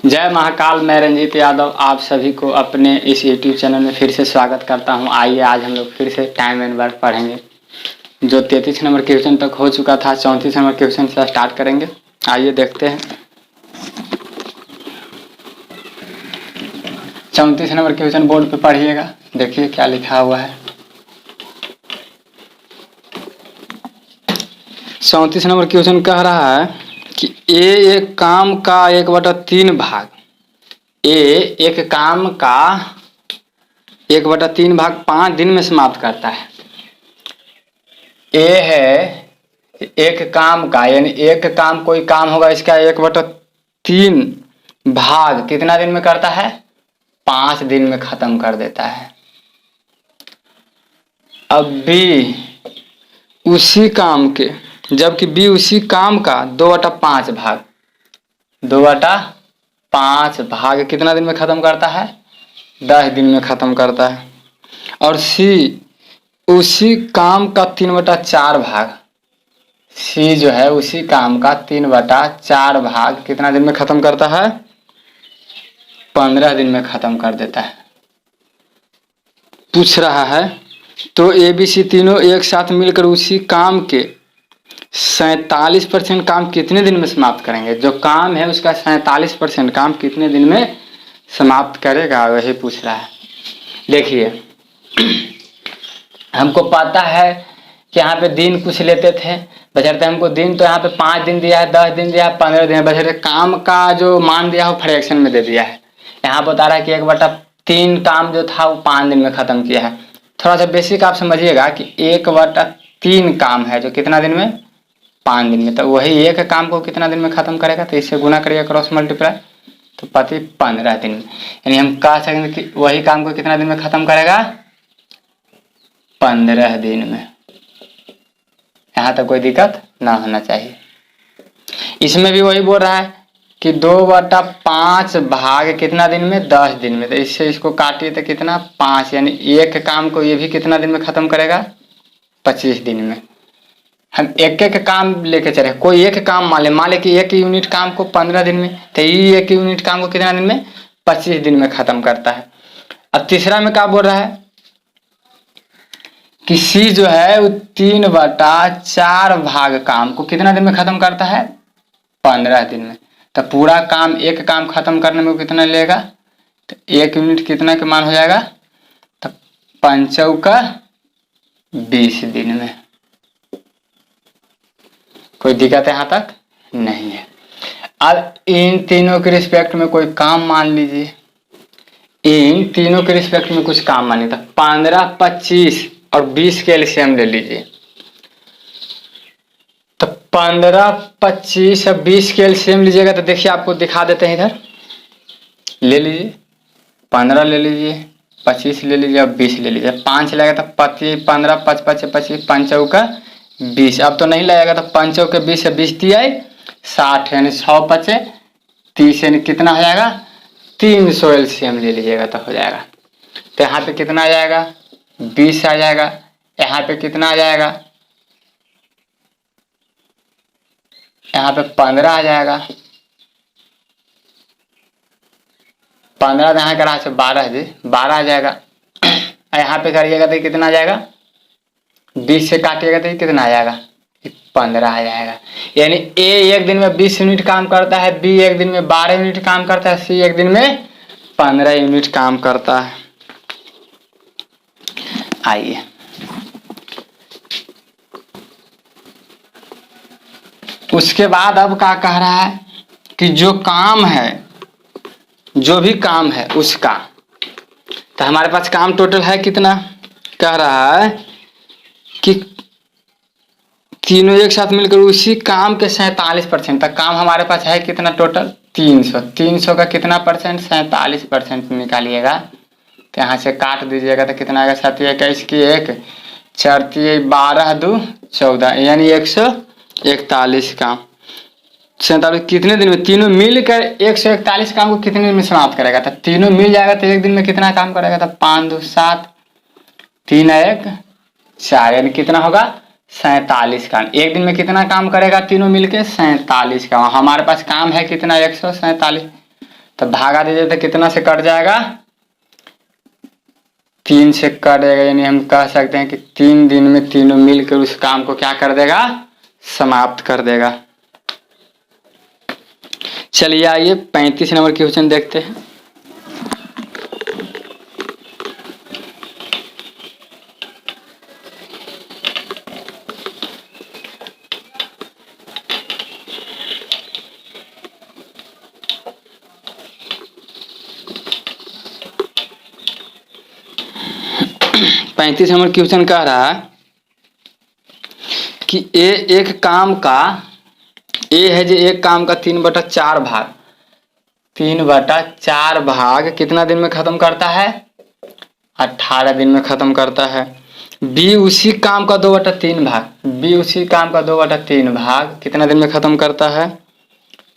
जय महाकाल। मैं रंजीत यादव आप सभी को अपने इस यूट्यूब चैनल में फिर से स्वागत करता हूं। आइए आज हम लोग फिर से टाइम एंड वर्क पढ़ेंगे। जो 33 नंबर क्वेश्चन तक हो चुका था, 34 नंबर क्वेश्चन से स्टार्ट करेंगे। आइए देखते हैं। 34 नंबर क्वेश्चन बोर्ड पे पढ़िएगा, देखिए क्या लिखा हुआ है। 34 नंबर क्वेश्चन कह रहा है कि ए एक काम का 1/3 भाग, ए एक काम का 1/3 भाग 5 दिन में समाप्त करता है। ए है एक काम का, यानी एक काम कोई काम होगा, इसका 1/3 भाग कितना दिन में करता है? 5 दिन में खत्म कर देता है। अब बी उसी काम के, जबकि बी उसी काम का 2/5 भाग, 2/5 भाग कितना दिन में खत्म करता है? 10 दिन में खत्म करता है। और सी उसी काम का 3/4 भाग, सी जो है उसी काम का 3/4 भाग कितना दिन में खत्म करता है? 15 दिन में खत्म कर देता है। पूछ रहा है तो ए बी सी तीनों एक साथ मिलकर उसी काम के 47% काम कितने दिन में समाप्त करेंगे? जो काम है उसका 47% काम कितने दिन में समाप्त करेगा, वही पूछ रहा है। देखिए हमको पता है कि यहाँ पे दिन कुछ लेते थे, बशर्ते हमको दिन तो यहाँ पे 5 दिन दिया है, 10 दिन दिया है, 15 दिन, बशर्ते काम का जो मान दिया हो फ्रैक्शन में दे दिया है। यहाँ बता रहा है कि 1/3 काम जो था वो 5 दिन में खत्म किया है। थोड़ा सा बेसिक आप समझिएगा कि 1/3 काम है जो कितना दिन में? 5 दिन में। तो वही एक काम को कितना दिन में खत्म करेगा? तो इससे गुना करिएगा, क्रॉस मल्टीप्लाई, तो पति 15 दिन में। यानी हम कह सकेंगे कि वही काम को कितना दिन में खत्म करेगा? 15 दिन में। यहाँ तक कोई दिक्कत ना होना चाहिए। इसमें भी वही बोल रहा है कि 2/5 भाग कितना दिन में? 10 दिन में। तो इससे इसको काटिए तो कितना? 5, यानी एक काम को ये भी कितना दिन में खत्म करेगा? 25 दिन में। हम एक एक काम लेके चले, कोई एक काम मान ले कि एक यूनिट काम को 15 दिन में, तो ये एक यूनिट काम को कितना दिन में? 25 दिन में खत्म करता है। अब तीसरा में क्या बोल रहा है कि सी जो है वो 3/4 भाग काम को कितना दिन में खत्म करता है? 15 दिन में। तो पूरा काम, एक काम खत्म करने में कितना लेगा? तो एक यूनिट कितना के मान हो जाएगा? तो 5 20 दिन में। कोई दिक्कत यहाँ तक नहीं है। अब इन तीनों के रिस्पेक्ट में कोई काम मान लीजिए, इन तीनों के रिस्पेक्ट में कुछ काम मानिए। तो 15, 25 और 20 के एलसीएम ले लीजिए। तो 15, 25 और 20 के एलसीएम लीजिएगा तो देखिए आपको दिखा देते हैं। इधर ले लीजिए, 15 ले लीजिए, 25 ले लीजिए और 20 ले लीजिए। 5 लगेगा तो 25, 15, 5, 5, 25, 5 20। अब तो नहीं लगेगा तो 5 के 20 से 20 दिया 60, यानी 100 5 30, यानी कितना हो जाएगा? 300 एलसीएम ले लीजिएगा तो हो जाएगा। तो यहाँ पे कितना आ जाएगा? 20 आ जाएगा। यहाँ पे कितना आ जाएगा? यहाँ पे 15 आ जाएगा। 15 यहाँ करा से 12 जी, 12 आ जाएगा। यहाँ पे करिएगा तो कितना आ जाएगा? 20 से काटिएगा तो कितना आ जाएगा? 15 आ जाएगा। यानी ए एक दिन में 20 यूनिट काम करता है, बी एक दिन में 12 यूनिट काम करता है, सी एक दिन में 15 यूनिट काम करता है। आइए उसके बाद अब क्या कह रहा है कि जो काम है, जो भी काम है उसका, तो हमारे पास काम टोटल है कितना? कह रहा है कि तीनों एक साथ मिलकर उसी काम के 47% तक काम हमारे पास है कितना टोटल? 300। 300 का कितना परसेंट? 47% निकालिएगा। तो यहाँ से काट दीजिएगा तो कितना आएगा? 7 21 की 1, 4 12 2 14, यानी 141 काम। 47 कितने दिन में? तीनों मिलकर 141 काम को कितने दिन में समाप्त करेगा? तो तीनों मिल जाएगा तो एक दिन में कितना काम करेगा? तो 5 2 7, 3 1 4, यानी कितना होगा? 47 काम। एक दिन में कितना काम करेगा तीनों मिलके? 47 काम। हमारे पास काम है कितना? 147। तो भागा दीजिए तो कितना से कट जाएगा, 3 से कट जाएगा। यानी हम कह सकते हैं कि 3 दिन में तीनों मिलकर उस काम को क्या कर देगा, समाप्त कर देगा। चलिए आइए 35 नंबर क्वेश्चन देखते हैं। पैंतीस नंबर क्वेश्चन कह रहा है कि एक काम का है जो एक काम का 3/4 भाग, 3/4 भाग कितना दिन में खत्म करता है, 18 दिन में खत्म करता है। बी उसी काम का 2/3 भाग, बी उसी काम का 2/3 भाग कितना दिन में खत्म करता है,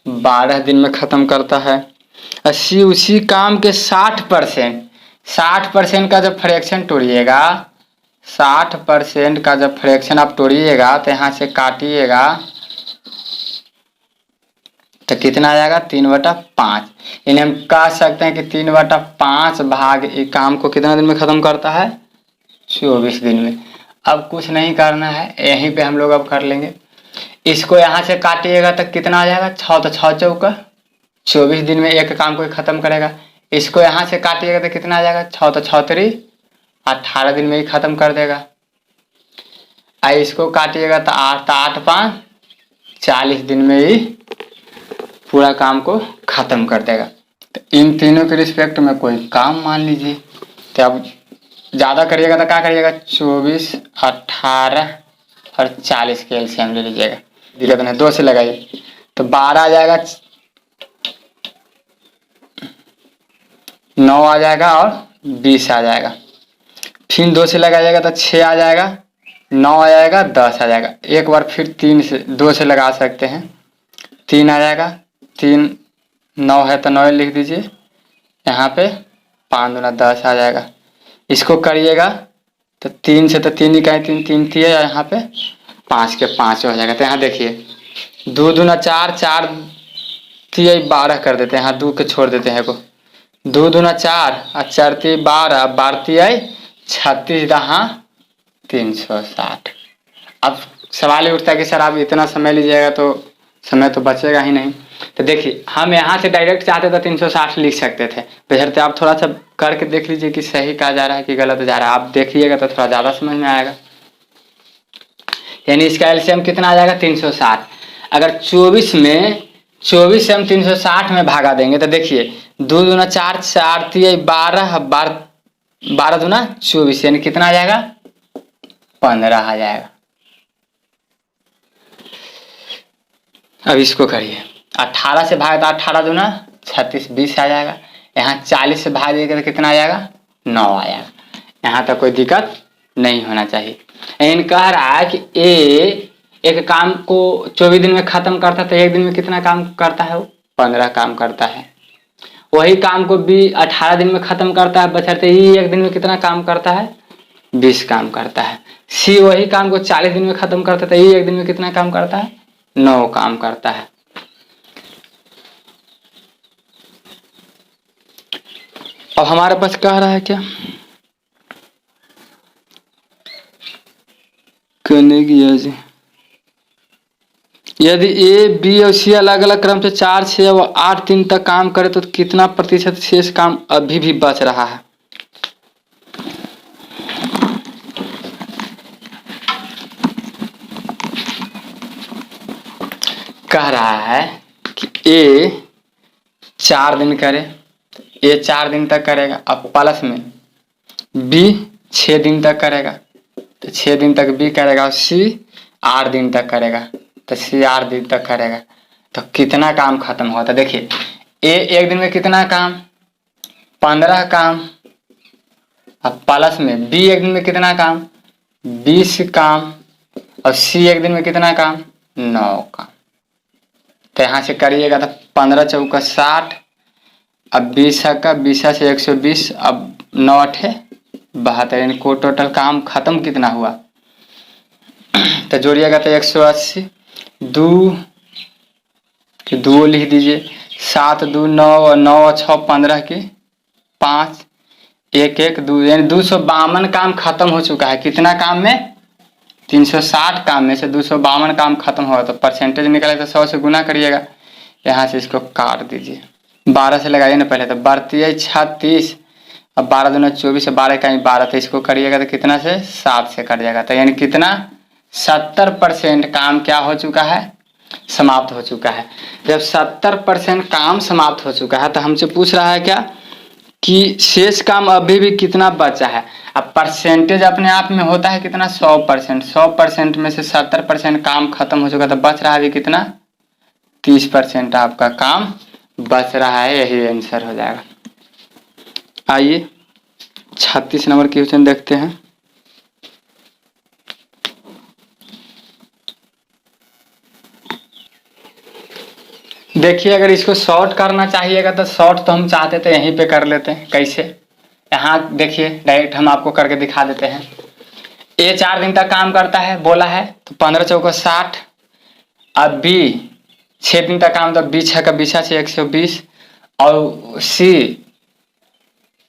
12 दिन में खत्म करता है। सी उसी काम के 60%, 60% का जब फ्रैक्शन तोड़िएगा, 60% का जब फ्रैक्शन आप तोड़िएगा तो यहाँ से काटिएगा तो कितना आ जाएगा, 3/5। यानी हम कह सकते हैं कि 3/5 भाग एक काम को कितना दिन में खत्म करता है, 24 दिन में। अब कुछ नहीं करना है, यहीं पे हम लोग अब कर लेंगे। इसको यहाँ से काटिएगा तो कितना आ जाएगा, 6 तो 6 चौका 24 दिन में एक काम को खत्म करेगा। इसको यहाँ से काटिएगा तो कितना आ जाएगा, 6 तो 6 3 18 दिन में ही खत्म कर देगा। इसको काटिएगा तो 8 5 40 दिन में ही पूरा काम को खत्म कर देगा। तो इन तीनों के रिस्पेक्ट में कोई काम मान लीजिए। तो अब ज़्यादा करिएगा तो क्या करिएगा, 24 18 और 40 के एलसीएम ले लीजिएगा, दिक्कत नहीं, 2 से लगाइए तो 12 आ जाएगा, 9 आ जाएगा और 20 आ जाएगा। फिर 2 से लगाइएगा तो 6 आ जाएगा, 9 आ जाएगा, 10 आ जाएगा। एक बार फिर 2 से लगा सकते हैं, 3 आ जाएगा, 3 9 है तो 9 लिख दीजिए यहाँ पे, 5 दूना 10 आ जाएगा। इसको करिएगा तो 3 से तो 3 ही कहें, 3 3 थी है, यहाँ पे 5 के 5 हो जाएगा। तो यहाँ देखिए 2 दूना 4, 4 थी 12 कर देते हैं, यहाँ 2 के छोड़ देते हैं को, 2 दूना 4 और 4 थी 12, 12 थी 36, यहाँ 360। अब सवाल ही उठता है कि सर आप इतना समय लीजिएगा तो समय तो बचेगा ही नहीं। तो देखिए हम यहाँ से डायरेक्ट चाहते तो 360 लिख सकते थे, बशर्ते आप थोड़ा सा करके देख लीजिए कि सही कहा जा रहा है कि गलत जा रहा है। आप देखिएगा तो थोड़ा ज़्यादा समझ में आएगा। यानी इसका एलसीएम कितना आ जाएगा, 360। अगर 24 से हम 360 में भागा देंगे तो देखिए 2 दूना 4, 4 थी 12, 12 दूना 24, यानी कितना आ जाएगा, 15 आ जाएगा। अब इसको करिए, 18 से भागे तो 18 दूना 36, 20 आ जाएगा। यहाँ 40 से भाग देगा तो कितना आ जाएगा, 9 आ जाएगा। यहाँ तक कोई दिक्कत नहीं होना चाहिए। लेकिन कह रहा है कि ए एक काम को 24 दिन में खत्म करता है तो एक दिन में कितना काम करता है, वो 15 काम करता है। वही काम को बी 18 दिन में खत्म करता है, बशर्ते ही एक दिन में कितना काम करता है, 20 काम करता है। सी वही काम को 40 दिन में खत्म करता है तो ये एक दिन में कितना काम करता है, 9 काम करता है। अब हमारे पास कह रहा है क्या, करने की यदि ए बी और सी अलग अलग क्रम से 4 6 और 8 दिन तक काम करे तो कितना प्रतिशत शेष काम अभी भी बच रहा है। कह रहा है कि ए 4 दिन करे, ए 4 दिन तक करेगा, अब प्लस में बी 6 दिन तक करेगा तो 6 दिन तक बी करेगा, और सी 8 दिन तक करेगा तो सी 8 दिन तक करेगा। तो कितना काम खत्म होता है, देखिए ए एक दिन में कितना काम, 15 काम, अब प्लस में बी एक दिन में कितना काम, 20 काम, और सी एक दिन में कितना काम, 9 काम। तो यहाँ से करिएगा तो 15 चौका 60, अब 20 का 20 से 120, अब 9 8 72, इनको टोटल काम खत्म कितना हुआ, तो जोड़िएगा तो 180, 2 लिख दीजिए, 7 2 9 और 9 और 6 15 की 5 1 1 2 यानी 252 काम खत्म हो चुका है। कितना काम में? 360 काम में से 252 काम खत्म हुआ। तो परसेंटेज निकले तो 100 से गुना करिएगा। यहाँ से इसको काट दीजिए। 12 से लगाइए ना पहले, तो बढ़ती है 36। अब 12 दूना 24 है, 12 का 12, तो इसको करिएगा तो कितना से 7 से कट जाएगा। तो यानी कितना 70% काम क्या हो चुका है? समाप्त हो चुका है। जब 70% काम समाप्त हो चुका है तो हमसे पूछ रहा है क्या कि शेष काम अभी भी कितना बचा है। अब परसेंटेज अपने आप में होता है कितना? 100%। 100% में से 70% काम खत्म हो चुका, तो बच रहा है अभी कितना? 30% आपका काम बच रहा है। यही आंसर हो जाएगा। आइए 36 नंबर क्वेश्चन देखते हैं। देखिए, अगर इसको शॉर्ट करना चाहिएगा तो शॉर्ट तो हम चाहते थे यहीं पे कर लेते हैं। कैसे? यहाँ देखिए, डायरेक्ट हम आपको करके दिखा देते हैं। ए 4 दिन तक काम करता है बोला है, तो 15 चौका 60। अब बी 6 दिन तक काम, तो 20 का 20 से 120। और सी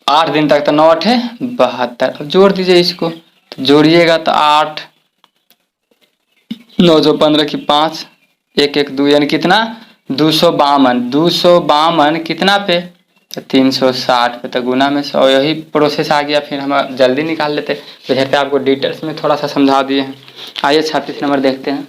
8 दिन तक, तो 9 8 72। अब जोड़ दीजिए इसको, तो जोड़िएगा तो 8 9 जो 15 की 5 1 1 2 यानी कितना? 252। 252 कितना पे? तो 360 पे, तो गुना में 100। यही प्रोसेस आ गया। फिर हम जल्दी निकाल लेते। तो जैसे आपको डिटेल्स में थोड़ा सा समझा दिए हैं। आइए 36 नंबर देखते हैं।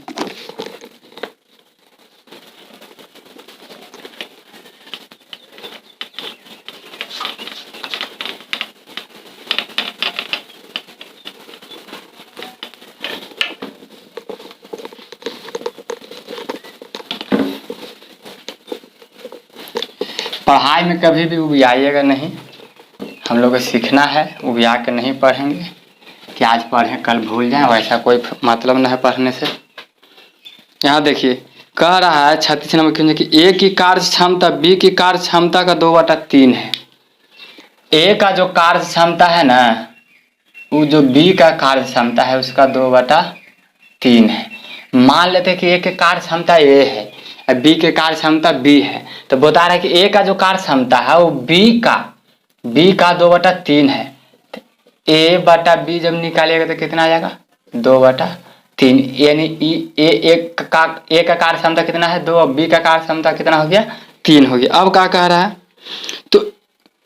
पढ़ाई में कभी भी उबियाइएगा नहीं। हम लोग को सीखना है, उबिया के नहीं पढ़ेंगे कि आज पढ़ें कल भूल जाएं, वैसा कोई मतलब नहीं है पढ़ने से। यहाँ देखिए, कह रहा है 36 नंबर क्वेश्चन कि ए की कार्य क्षमता बी की कार्य क्षमता का 2/3 है। ए का जो कार्य क्षमता है ना, वो जो बी का कार्य क्षमता है उसका 2/3 है। मान लेते हैं कि ए के कार्य क्षमता ए है, बी के कार्य क्षमता बी है। तो बता रहा है कि ए का जो कार्य क्षमता है वो बी का 2/3 है। तो ए बटा बी जब निकालिएगा तो कितना आ जाएगा? 2/3। यानी ए का कार्य क्षमता कितना है? 2। बी का कार्य क्षमता कितना हो गया? 3 हो गया। अब क्या कह रहा है? तो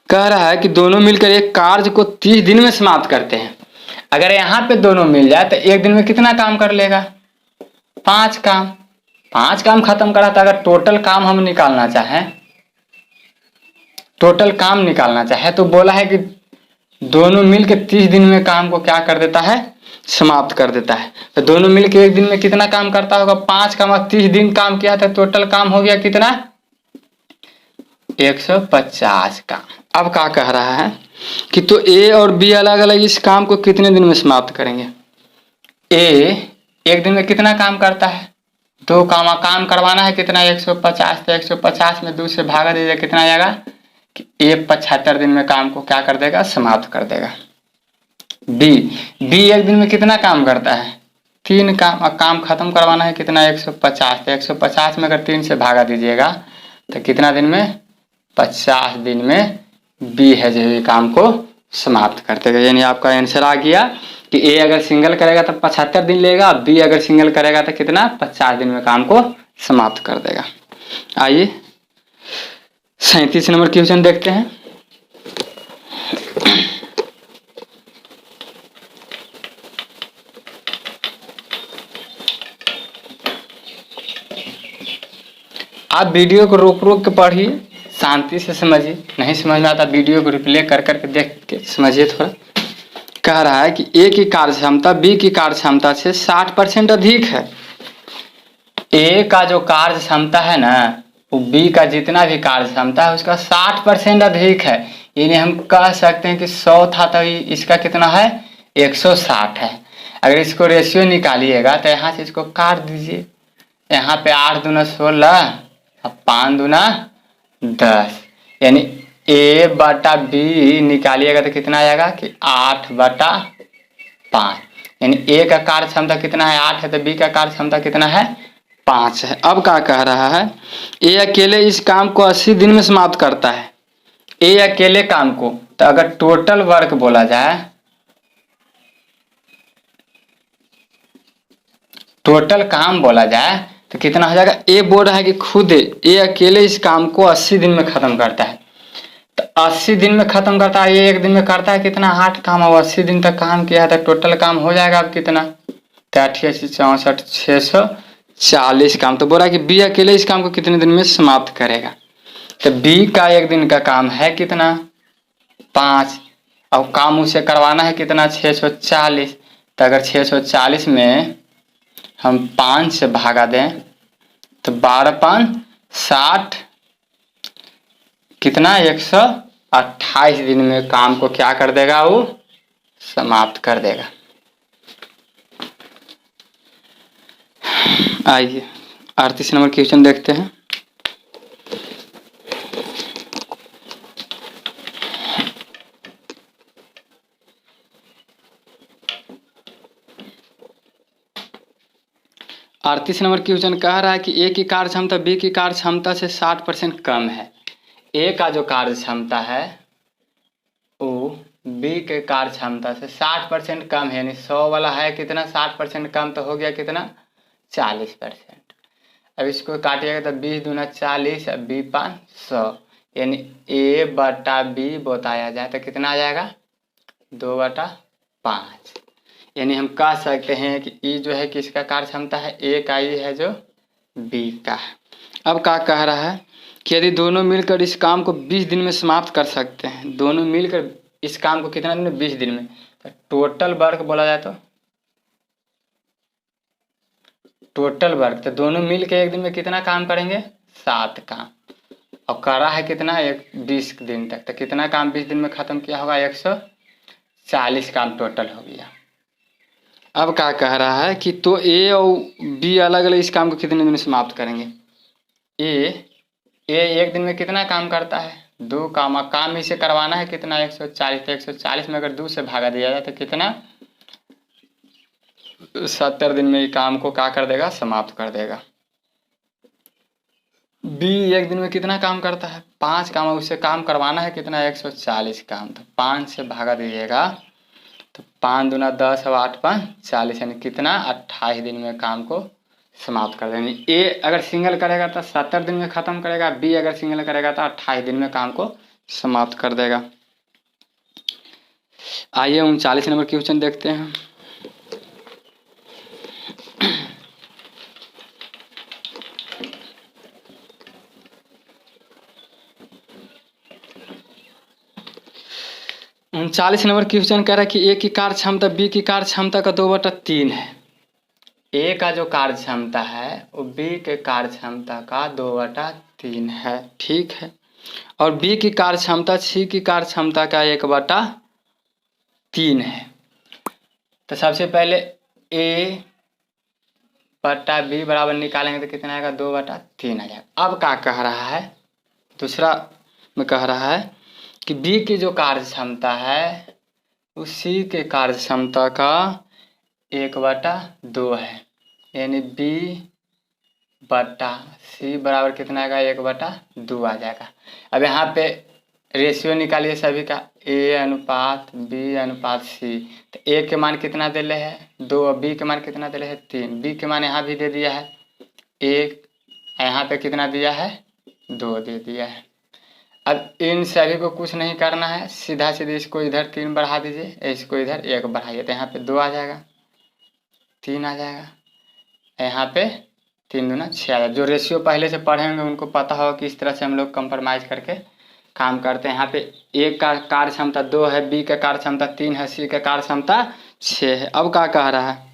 कह रहा है कि दोनों मिलकर एक कार्य को 30 दिन में समाप्त करते हैं। अगर यहाँ पे दोनों मिल जाए तो एक दिन में कितना काम कर लेगा? 5 काम। 5 काम खत्म करा। था। अगर टोटल काम हम निकालना चाहें तो बोला है कि दोनों मिलकर 30 दिन में काम को क्या कर देता है? समाप्त कर देता है। तो दोनों मिलकर एक दिन में कितना काम करता होगा? 5 काम। 30 दिन काम किया था, टोटल काम हो गया कितना? 150 काम। अब क्या कह रहा है कि तो ए और बी अलग अलग इस काम को कितने दिन में समाप्त करेंगे? ए एक दिन में कितना काम करता है? 2 काम करवाना है कितना? 150। तो 150 में 2 से भागा दीजिए, कितना आएगा कि ए 75 दिन में काम को क्या कर देगा? समाप्त कर देगा। बी एक दिन में कितना काम करता है? 3 काम। और काम खत्म करवाना है कितना? 150। तो 150 में अगर 3 से भागा दीजिएगा तो कितना दिन में? 50 दिन में बी है जो ये काम को समाप्त कर देगा। यानी आपका आंसर आ गया कि ए अगर सिंगल करेगा तो 75 दिन लेगा, बी अगर सिंगल करेगा तो कितना? 50 दिन में काम को समाप्त कर देगा। आइए 37 नंबर क्वेश्चन देखते हैं। आप वीडियो को रोक रोक के पढ़िए, शांति से समझिए। नहीं समझ में आता वीडियो को रिप्ले कर करके देख के समझिए थोड़ा। कह रहा है कि ए की कार्य क्षमता बी की कार्य क्षमता से 60% अधिक है। ए का जो कार्य क्षमता है ना, वो बी का जितना भी कार्य क्षमता है उसका 60% अधिक है। यानी हम कह सकते हैं कि 100 था तो इसका कितना है? 160 है। अगर इसको रेशियो निकालिएगा तो यहाँ से इसको काट दीजिए। यहाँ पे 8 दूना 16 और 5 दूना 10, यानी ए बटा बी निकालिएगा तो कितना आएगा कि 8/5। यानी ए का कार्य क्षमता कितना है? 8 है, तो बी का कार्य क्षमता कितना है? 5 है। अब क्या कह रहा है, ए अकेले इस काम को 80 दिन में समाप्त करता है। ए अकेले काम को, तो अगर टोटल वर्क बोला जाए, टोटल काम बोला जाए तो कितना हो जाएगा। ए बोल रहा है कि खुद ए अकेले इस काम को 80 दिन में खत्म करता है। तो 80 दिन में खत्म करता है, ये एक दिन में करता है कितना, 8 काम। अब 80 दिन तक काम किया है तो टोटल काम हो जाएगा अब कितना, 88, 64, 640 काम। तो बोल रहा है कि बी अकेले इस काम को कितने दिन में समाप्त करेगा। तो बी का एक दिन का काम है कितना, 5। अब काम उसे करवाना है कितना, 640। तो अगर 640 में हम 5 से भागा दें तो 12×5 60, कितना, 128 दिन में काम को क्या कर देगा, वो समाप्त कर देगा। आइए 38 नंबर क्वेश्चन देखते हैं। अड़तीस नंबर क्वेश्चन कह रहा है कि ए की कार्य क्षमता बी की कार्य क्षमता से 60% कम है। ए का जो कार्य क्षमता है वो बी के कार्य क्षमता से 60% कम है, यानी 100 वाला है कितना, 60% कम, तो हो गया कितना, 40%। अब इसको काटिएगा तो 20 दूना 40, अब बी 500, यानी ए बटा बी बताया जाए तो कितना आ जाएगा, 2/5। यानी हम कह सकते हैं कि ई जो है किसका कार्य क्षमता है, ए का, ई है जो बी का है। अब क्या कह रहा है कि यदि दोनों मिलकर इस काम को 20 दिन में समाप्त कर सकते हैं, दोनों मिलकर इस काम को कितना दिन में, 20 दिन में, तो टोटल वर्क बोला जाए तो टोटल वर्क, तो दोनों मिल के एक दिन में कितना काम करेंगे, 7 काम। और कर रहा है कितना, 20 दिन तक, तो कितना काम 20 दिन में खत्म किया होगा, 140 काम टोटल हो गया। अब क्या कह रहा है कि तो ए और बी अलग अलग इस काम को कितने दिन में समाप्त करेंगे। ए एक दिन में कितना काम करता है, 2 काम, और काम इसे करवाना है कितना, 140। तो 140 में अगर 2 से भागा दिया जाए तो कितना, 70 दिन में ये काम को क्या कर देगा, समाप्त कर देगा। बी एक दिन में कितना काम करता है, 5 काम, और उसे काम करवाना है कितना, 140 काम। तो 5 से भागा दीजिएगा तो 5 दूना 10 और 8×5 40, यानी कितना, 28 दिन में काम को समाप्त कर देंगे। ए अगर सिंगल करेगा तो 70 दिन में खत्म करेगा, बी अगर सिंगल करेगा तो 28 दिन में काम को समाप्त कर देगा। आइए 39 नंबर क्वेश्चन देखते हैं। उनचालीस नंबर क्वेश्चन कह रहा है कि ए की कार्य क्षमता बी की कार्य क्षमता का 2/3 है। ए का जो कार्य क्षमता है वो बी के कार्य क्षमता का 2/3 है, ठीक है। और बी की कार्य क्षमता सी की कार्य क्षमता का 1/3 है। तो सबसे पहले ए बटा बी बराबर निकालेंगे तो कितना आएगा, 2/3 आ जाएगा। अब क्या कह रहा है, दूसरा में कह रहा है कि बी की जो कार्य क्षमता है उसी के कार्य क्षमता का 1/2 है, यानी बी बटा सी बराबर कितना आएगा, 1/2 आ जाएगा। अब यहाँ पे रेशियो निकालिए सभी का, ए अनुपात बी अनुपात सी। तो ए के मान कितना दे रहे है, 2, बी के मान कितना दे रहे है, 3। बी के मान यहाँ भी दे दिया है 1, यहाँ पे कितना दिया है, 2 दे दिया है। अब इन सभी को कुछ नहीं करना है, सीधा सीधे इसको इधर 3 बढ़ा दीजिए, इसको इधर 1 बढ़ाइए, तो यहाँ पे 2 आ जाएगा, 3 आ जाएगा, यहाँ पे 3 दूना 6 आ जाएगा। जो रेशियो पहले से पढ़े होंगे उनको पता होगा कि इस तरह से हम लोग कंप्रोमाइज करके काम करते हैं। यहाँ पे ए का कार्य क्षमता 2 है, बी का कार्य क्षमता 3 है, सी का कार्य क्षमता 6 है। अब क्या कह रहा है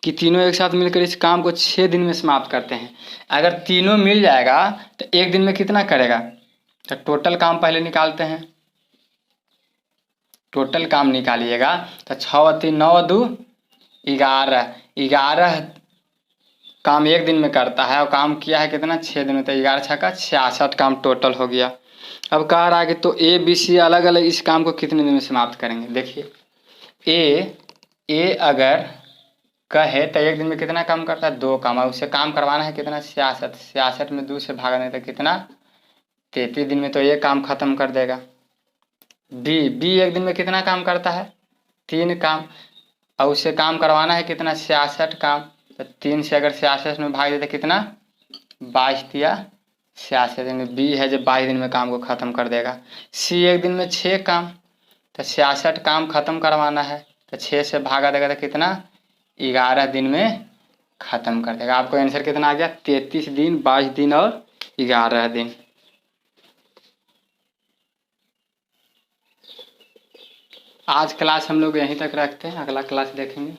कि तीनों एक साथ मिलकर इस काम को 6 दिन में समाप्त करते हैं। अगर तीनों मिल जाएगा तो एक दिन में कितना करेगा, तो टोटल काम पहले निकालते हैं। टोटल काम निकालिएगा तो 6 3 9 2 11, 11 काम एक दिन में करता है और काम किया है कितना, 6 दिन में, तो 11 6 का 66 काम टोटल हो गया। अब कह रहा है कि तो ए बी सी अलग अलग इस काम को कितने दिन में समाप्त करेंगे। देखिए ए अगर कहे तो एक दिन में कितना काम करता है? 2 काम। और उससे काम करवाना है कितना? 66। 66 में 2 से भागने तो कितना? 33 दिन में तो ये काम खत्म कर देगा। बी एक दिन में कितना काम करता है? 3 काम। और उससे काम करवाना है कितना? 66 काम। तो 3 से अगर 66 में भाग देते कितना? 22 दिया 66 दिन में। बी है जो 22 दिन में काम को ख़त्म कर देगा। सी एक दिन में 6 काम। तो 66 काम ख़त्म करवाना है तो 6 से भागा देगा तो कितना? 11 दिन में ख़त्म कर देगा। आपको आंसर कितना आ गया? 33 दिन, 22 दिन और 11 दिन। आज क्लास हम लोग यहीं तक रखते हैं, अगला क्लास देखेंगे।